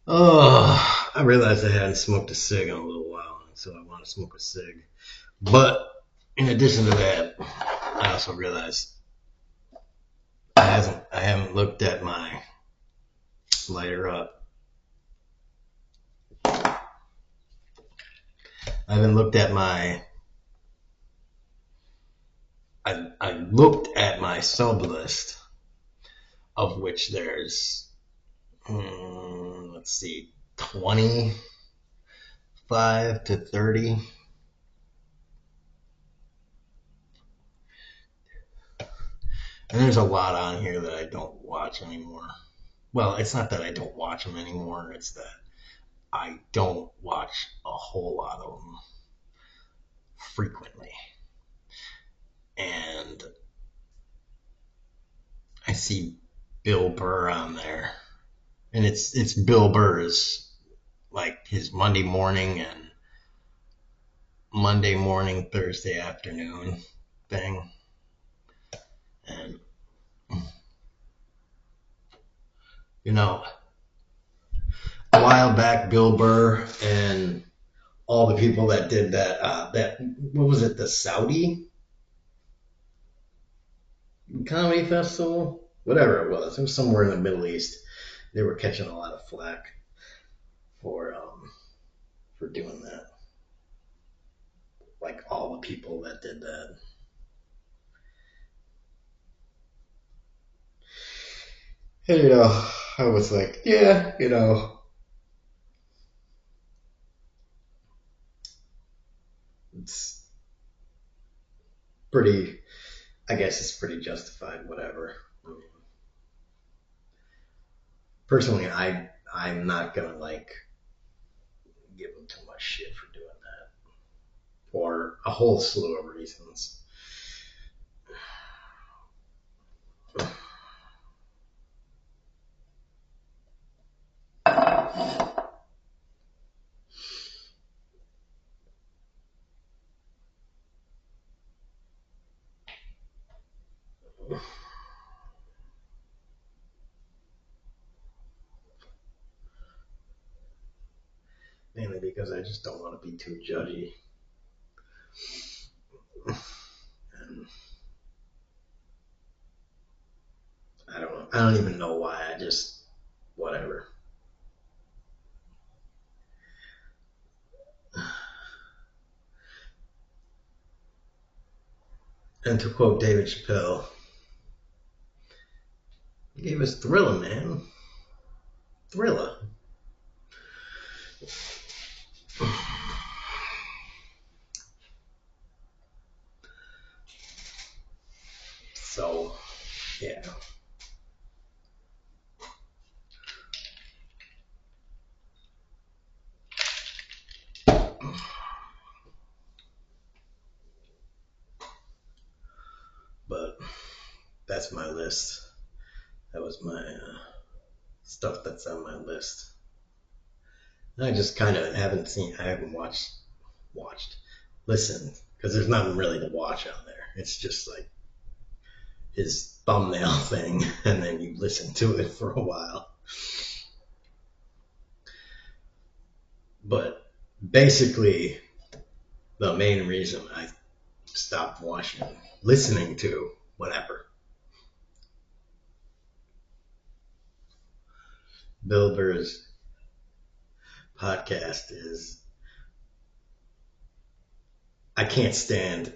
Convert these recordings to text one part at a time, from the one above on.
Oh, I realized I hadn't smoked a cig in a little while, so I want to smoke a cig. But in addition to that, I also realized I haven't looked at my lighter up. I haven't looked at my. I looked at my sub list, of which there's let's see, 25 to 30. And there's a lot on here that I don't watch anymore. Well, it's not that I don't watch them anymore. It's that I don't watch a whole lot of them frequently. And I see Bill Burr on there. And it's Bill Burr's like his Monday morning, Thursday afternoon thing. And you know, a while back Bill Burr and all the people that did that what was it, the Saudi comedy festival? Whatever it was somewhere in the Middle East. They were catching a lot of flack for for doing that. Like all the people that did that. And I was like, yeah, it's pretty. I guess it's pretty justified. Whatever. I mean, personally, I'm not gonna like give them too much shit for doing that for a whole slew of reasons. Mainly because I just don't want to be too judgy. And I don't know. I don't even know why. I just whatever. And to quote David Chappelle, he gave us Thriller, man. Thriller. So, yeah. But that's my list. That was my stuff that's on my list. I just kind of haven't seen, I haven't watched, listened, because there's nothing really to watch on there. It's just like his thumbnail thing, and then you listen to it for a while. But basically, the main reason I stopped watching, listening to, whatever, Bill Burr's podcast is I can't stand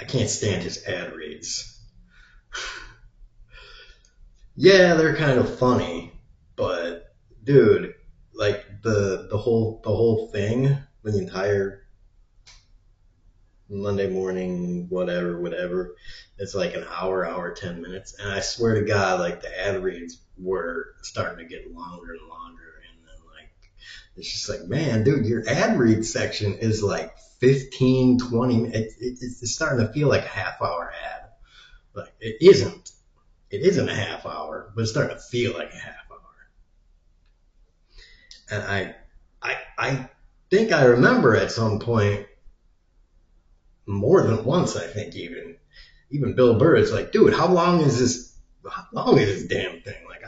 I can't stand his ad reads. Yeah, they're kind of funny, but dude, like the whole thing, the entire Monday morning, whatever, it's like an hour 10 minutes, and I swear to God, like the ad reads were starting to get longer and longer, and then like it's just like, man, dude, your ad read section is like 15, 20 minutes. It's starting to feel like a half hour ad. Like it isn't. It isn't a half hour, but it's starting to feel like a half hour. And I think I remember at some point, more than once, I think even Bill Burr is like, dude, how long is this? How long is this damn thing? Like,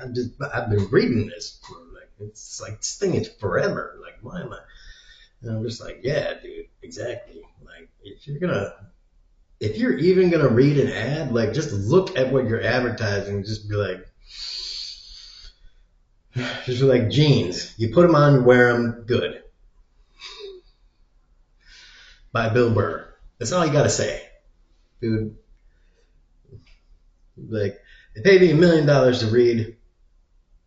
I've been reading this for like, it's like, this thing is forever. Like, why am I? And I'm just like, yeah, dude, exactly. Like, if you're even gonna read an ad, like, just look at what you're advertising. Just be like, jeans. You put them on, you wear them, good. By Bill Burr. That's all you gotta say, dude. Like, they paid me $1 million to read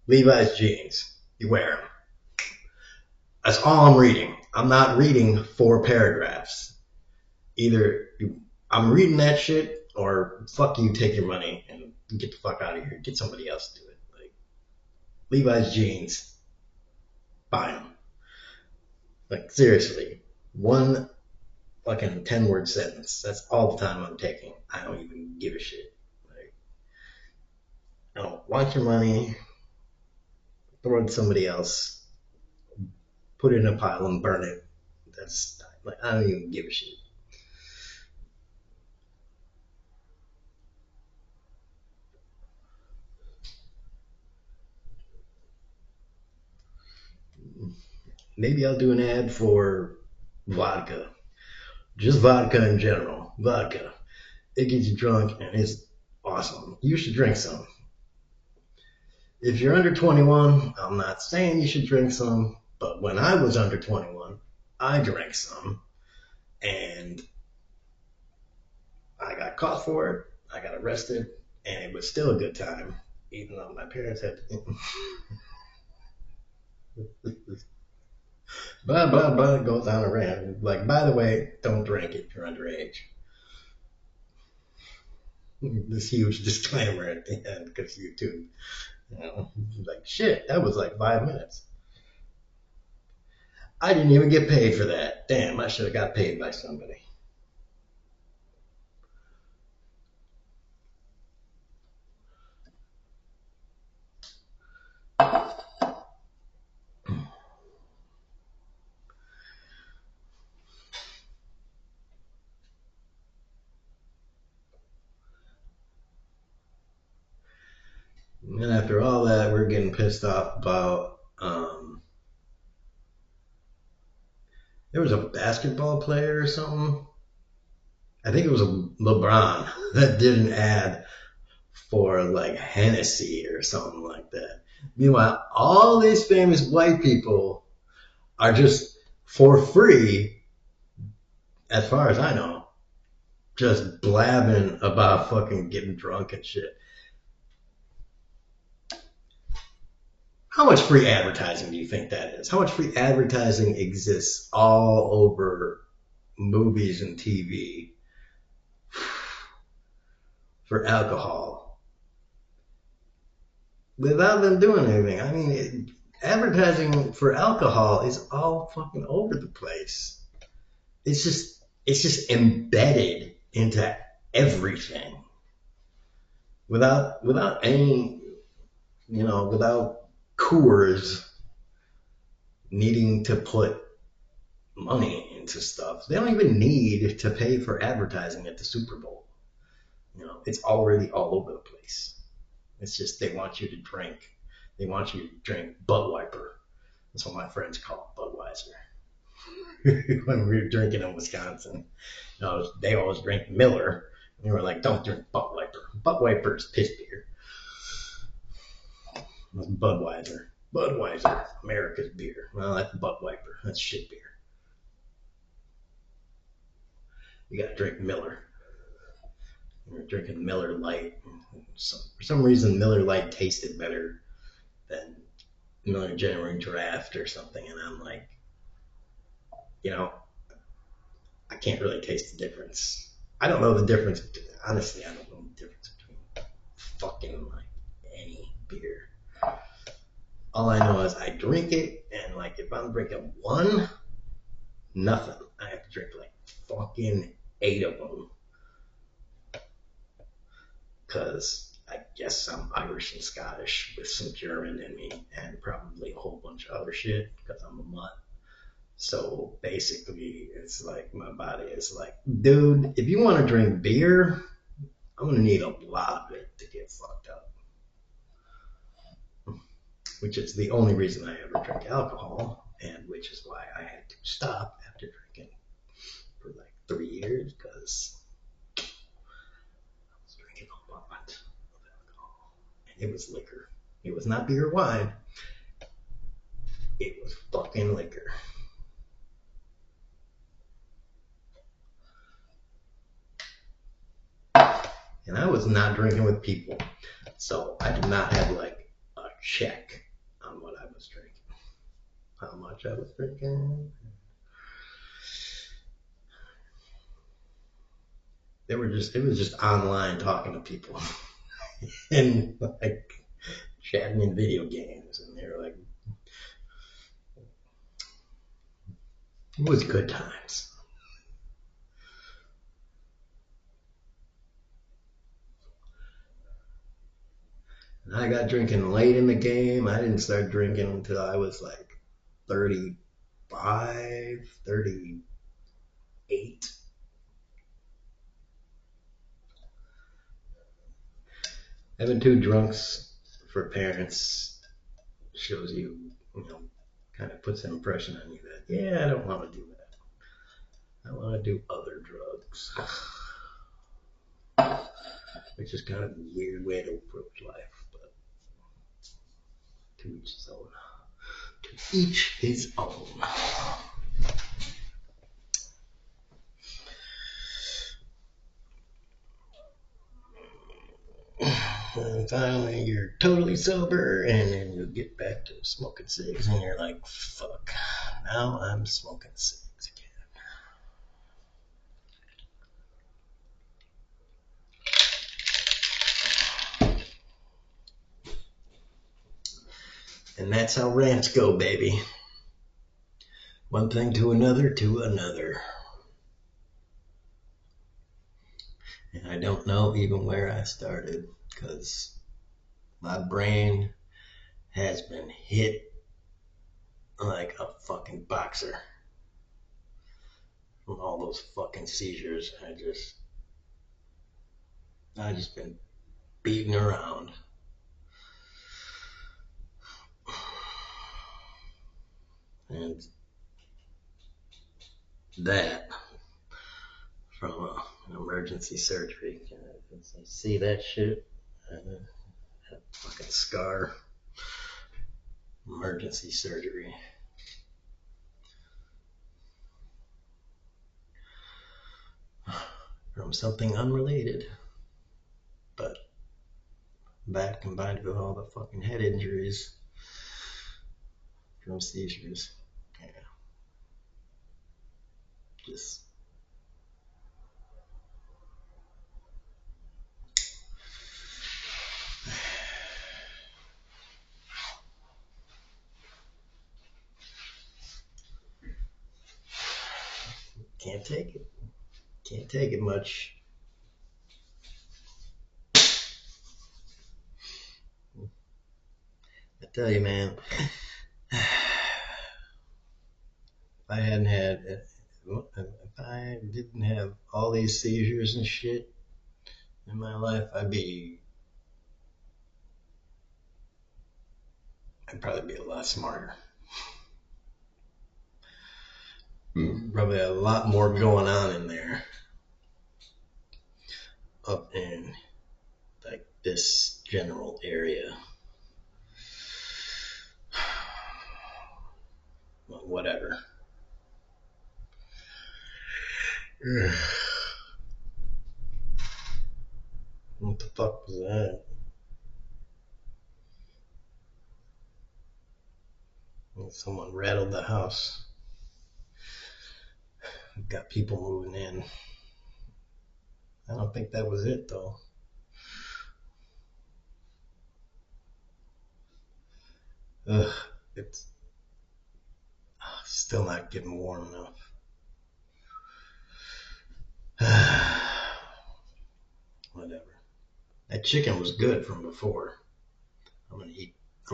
Levi's jeans. You wear them. That's all I'm reading. I'm not reading 4 paragraphs. Either I'm reading that shit, or fuck you, take your money and get the fuck out of here. Get somebody else to do it. Like, Levi's jeans, buy them. Like, seriously, one fucking 10-word sentence. That's all the time I'm taking. I don't even give a shit. Like, I don't want your money. Throw it to somebody else. Put it in a pile and burn it. That's like, I don't even give a shit. Maybe I'll do an ad for vodka. Just vodka in general. Vodka. It gets you drunk and it's awesome. You should drink some. If you're under 21, I'm not saying you should drink some, but when I was under 21, I drank some and I got caught for it. I got arrested and it was still a good time, even though my parents had to. But it goes on a rant. Like, by the way, don't drink if you're underage. This huge disclaimer at the end because YouTube, like, shit, that was like 5 minutes. I didn't even get paid for that. Damn, I should have got paid by somebody. And after all that, we're getting pissed off about. There was a basketball player or something. I think it was a LeBron that did an ad for like Hennessy or something like that. Meanwhile, all these famous white people are just for free, as far as I know, just blabbing about fucking getting drunk and shit. How much free advertising do you think that is? How much free advertising exists all over movies and TV for alcohol without them doing anything? I mean, advertising for alcohol is all fucking over the place. It's just embedded into everything without any, without Coors needing to put money into stuff. They don't even need to pay for advertising at the Super Bowl. It's already all over the place. It's just they want you to drink. They want you to drink Budweiser. That's what my friends call it, Budweiser. When we were drinking in Wisconsin, they always drink Miller. And we were like, don't drink Budweiser. Budweiser is piss beer. Budweiser. Budweiser, America's beer. Well, that's Budweiser. That's shit beer. You gotta drink Miller. We're drinking Miller Lite. For some reason, Miller Lite tasted better than Miller Genuine Draft or something. And I'm like, I can't really taste the difference. I don't know the difference. Honestly, I don't know the difference between fucking like any beer. All I know is I drink it, and like if I'm drinking one, nothing. I have to drink like fucking 8 of them. Because I guess I'm Irish and Scottish with some German in me, and probably a whole bunch of other shit because I'm a mutt. So basically, it's like my body is like, dude, if you want to drink beer, I'm going to need a lot of it to get fucked up. which is the only reason I ever drank alcohol, and which is why I had to stop after drinking for like 3 years because I was drinking a lot of alcohol. And it was liquor. It was not beer or wine. It was fucking liquor. And I was not drinking with people. So I did not have like a check on what I was drinking. How much I was drinking. It was just online talking to people and like chatting in video games, and they were like, it was good times. And I got drinking late in the game. I didn't start drinking until I was like 35, 38. Having two drunks for parents shows you, kind of puts an impression on you that, yeah, I don't want to do that. I want to do other drugs. Which is kind of a weird way to approach life, but to each his own. To each his own. And finally, you're totally sober, and then you get back to smoking cigs, and you're like, fuck, now I'm smoking cigs again. And that's how rants go, baby. One thing to another to another. And I don't know even where I started, because my brain has been hit like a fucking boxer from all those fucking seizures. I just been beating around. And that from an emergency surgery. I see that shit? That fucking scar. Emergency surgery. From something unrelated. But that combined with all the fucking head injuries from seizures. Yeah. Just can't take it. Can't take it much. I tell you, man. If I didn't have all these seizures and shit in my life, I'd probably be a lot smarter. Probably a lot more going on in there. Up in like this general area. Well, whatever. What the fuck was that? Someone rattled the house. Got people moving in. I don't think that was it though. Ugh, it's still not getting warm enough. Whatever. That chicken was good from before. I'm gonna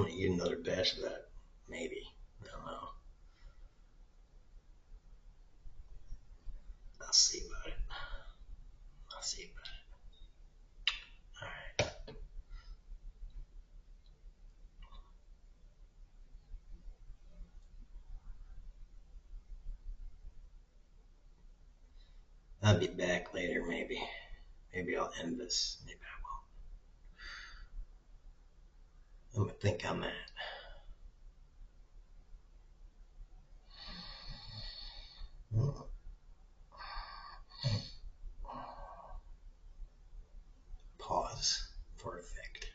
eat another batch of that. Maybe. I don't know. I'll see about it. Alright. I'll be back later, maybe. Maybe I'll end this. Maybe I won't. I'm gonna think on that. Pause for effect.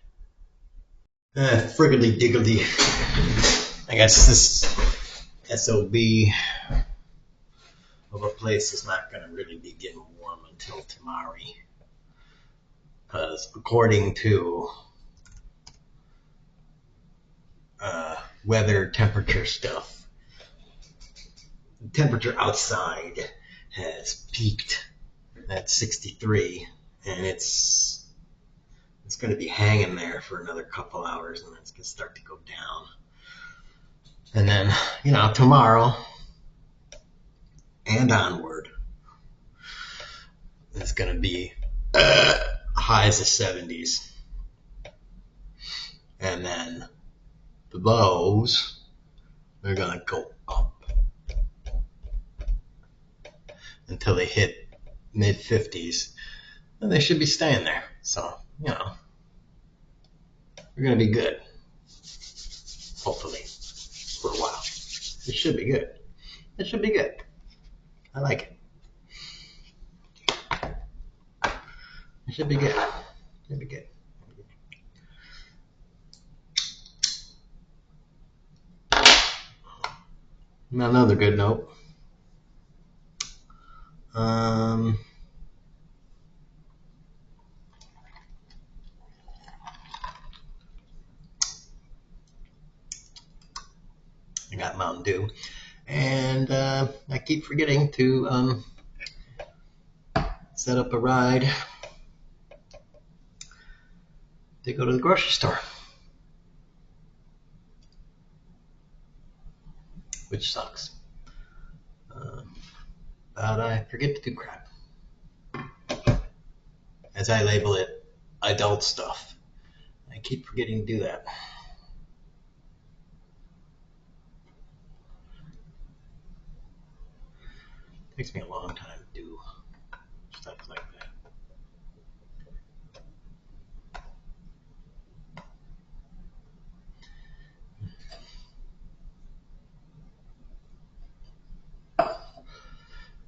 Friggly diggly. I guess this SOB of a place is not going to really be getting warm until tomorrow. Because according to weather temperature stuff, the temperature outside has peaked at 63, and it's going to be hanging there for another couple hours, and then it's going to start to go down. And then, tomorrow and onward, it's going to be highs of 70s. And then the lows, they're going to go up until they hit mid 50s. And they should be staying there. So, we're going to be good. Hopefully. For a while. It should be good. It should be good. I like it. It should be good. It should be good. Another good note. I got Mountain Dew, and I keep forgetting to set up a ride to go to the grocery store, which sucks. But I forget to do crap. As I label it, adult stuff. I keep forgetting to do that. It takes me a long time to do stuff like that.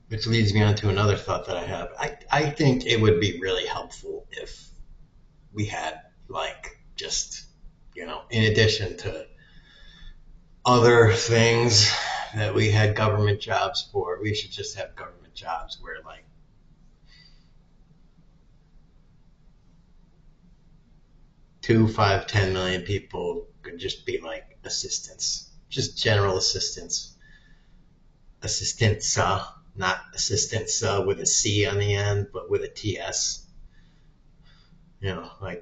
Which leads me on to another thought that I have. I think it would be really helpful if we had, just, in addition to other things that we had government jobs for, we should just have government jobs where, 2, 5, 10 million people could just be assistants, just general assistants. Assistants, not assistants with a C on the end, but with a TS.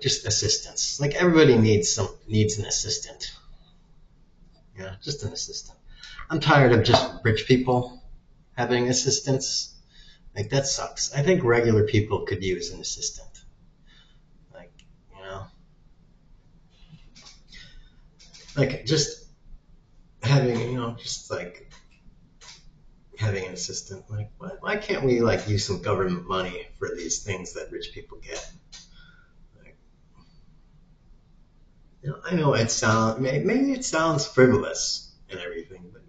Just assistants. Everybody needs an assistant. Just an assistant. I'm tired of just rich people having assistants. That sucks. I think regular people could use an assistant. Just having, having an assistant. Why can't we use some government money for these things that rich people get? I know maybe it sounds frivolous and everything, but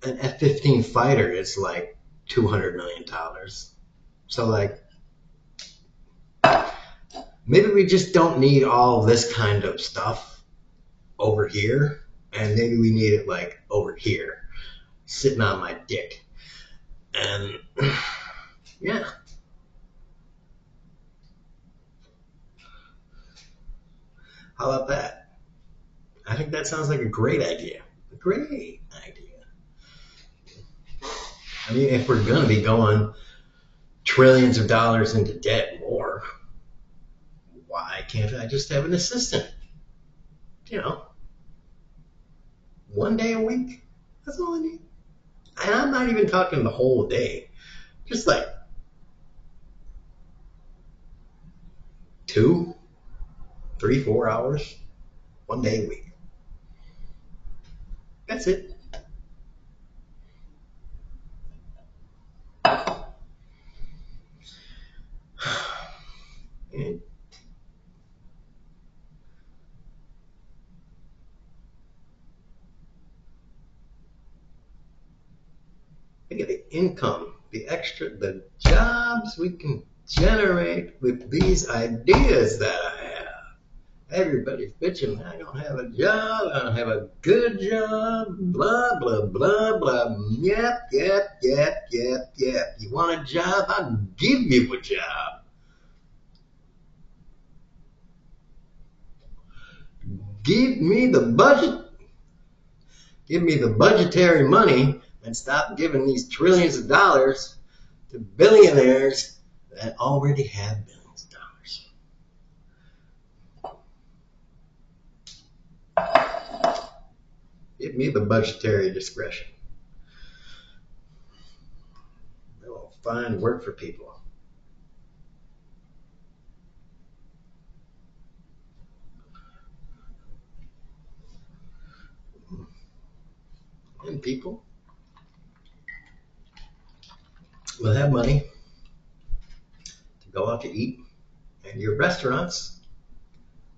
an F-15 fighter is $200 million. So maybe we just don't need all this kind of stuff over here, and maybe we need it over here, sitting on my dick. And yeah. How about that? I think that sounds like a great idea. A great idea. I mean, if we're going to be going trillions of dollars into debt more, why can't I just have an assistant? 1 day a week. That's all I need. And I'm not even talking the whole day. Just 2, 3, 4 hours. 1 day a week. That's it. Look at the income, the jobs we can generate with these ideas that I have. Everybody's bitching, I don't have a job, I don't have a good job, blah, blah, blah, blah. Yep, yep, yep, yep, yep. You want a job? I'll give you a job. Give me the budget. Give me the budgetary money and stop giving these trillions of dollars to billionaires that already have billions of dollars. Give me the budgetary discretion. They'll find work for people. And people will have money to go out to eat, and your restaurants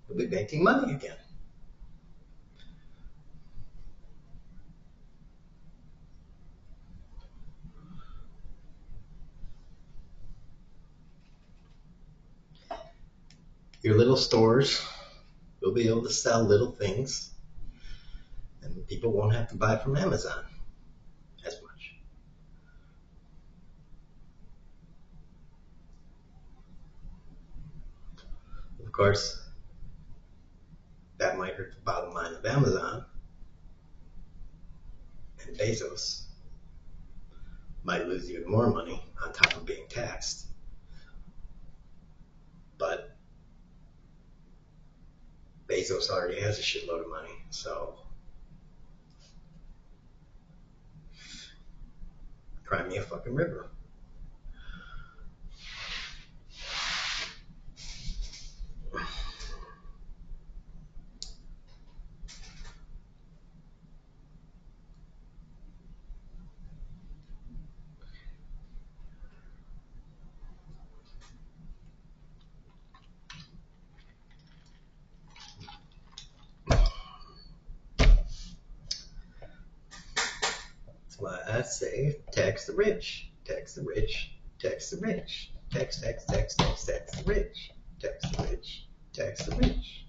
will be making money again. Your little stores will be able to sell little things, and people won't have to buy from Amazon as much. Of course, that might hurt the bottom line of Amazon, and Bezos might lose even more money on top of being taxed. But Bezos already has a shitload of money, so cry me a fucking river. That's why I say tax the rich, tax the rich, tax the rich, tax, tax, tax, tax, tax the rich, tax the rich, tax the rich.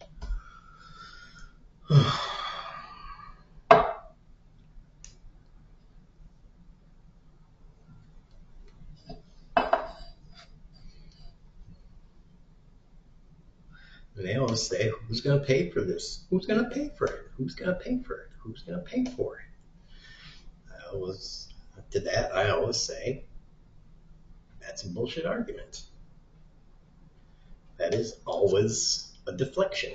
And they always say, who's going to pay for this? Who's going to pay for it? Who's going to pay for it? Who's going to pay for it? To that, I always say, that's a bullshit argument. That is always a deflection.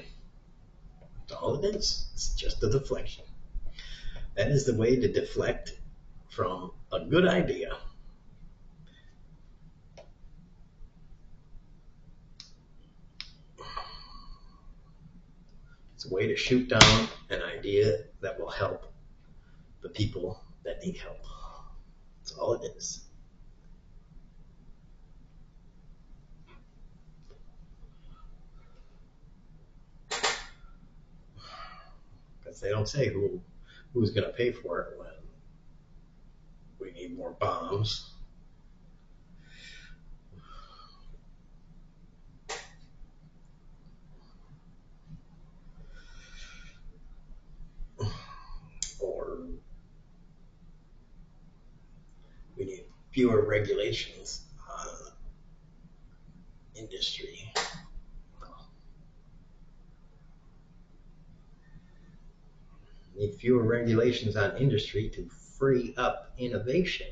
That's all it is. It's just a deflection. That is the way to deflect from a good idea. It's a way to shoot down an idea that will help the people that need help. That's all it is. Because they don't say who's going to pay for it when we need more bombs. Or we need fewer regulations on industry. We need fewer regulations on industry to free up innovation.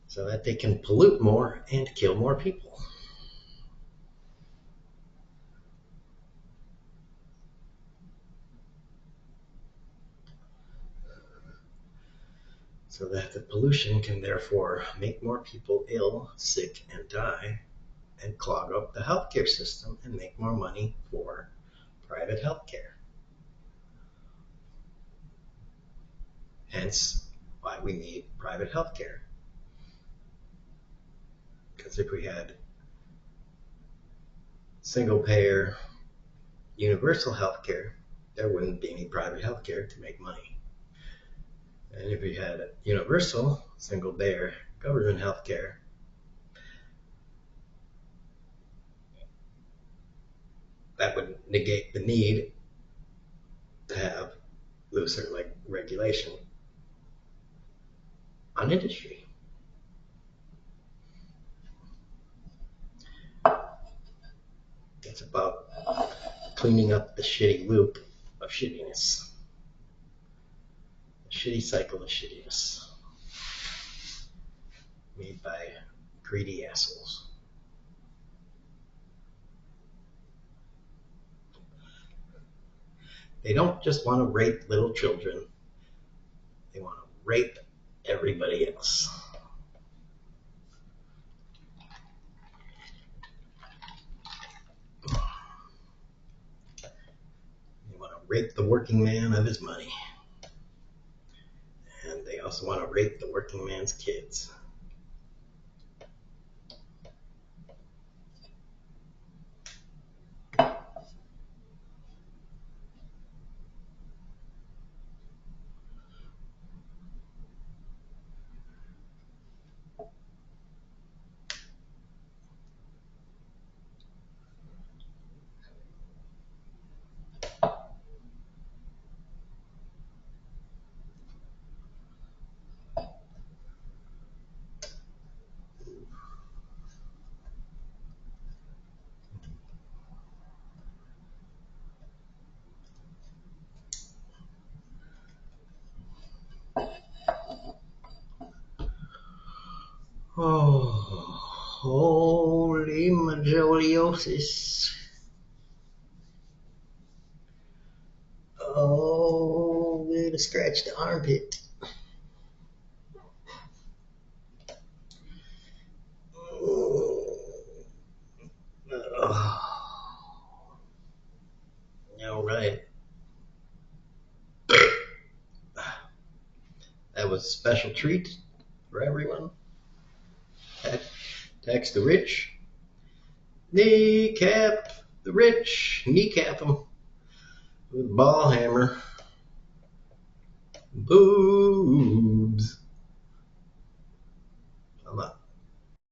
So that they can pollute more and kill more people. So that the pollution can therefore make more people ill, sick, and die, and clog up the healthcare system and make more money for private healthcare. Hence, why we need private healthcare. Because if we had single payer universal healthcare, there wouldn't be any private health care to make money. And if we had universal, single payer, government health care, that would negate the need to have looser like regulation on industry. It's about cleaning up the shitty loop of shittiness, the shitty cycle of shittiness made by greedy assholes. They don't just want to rape little children, they want to rape everybody else. They want to rape the working man of his money. And they also want to rape the working man's kids. Oh, holy majoliosis. Oh, way to scratch the armpit. All right. That was a special treat for everyone. Tax the rich. Kneecap the rich. Kneecap them with a ball hammer. Boobs.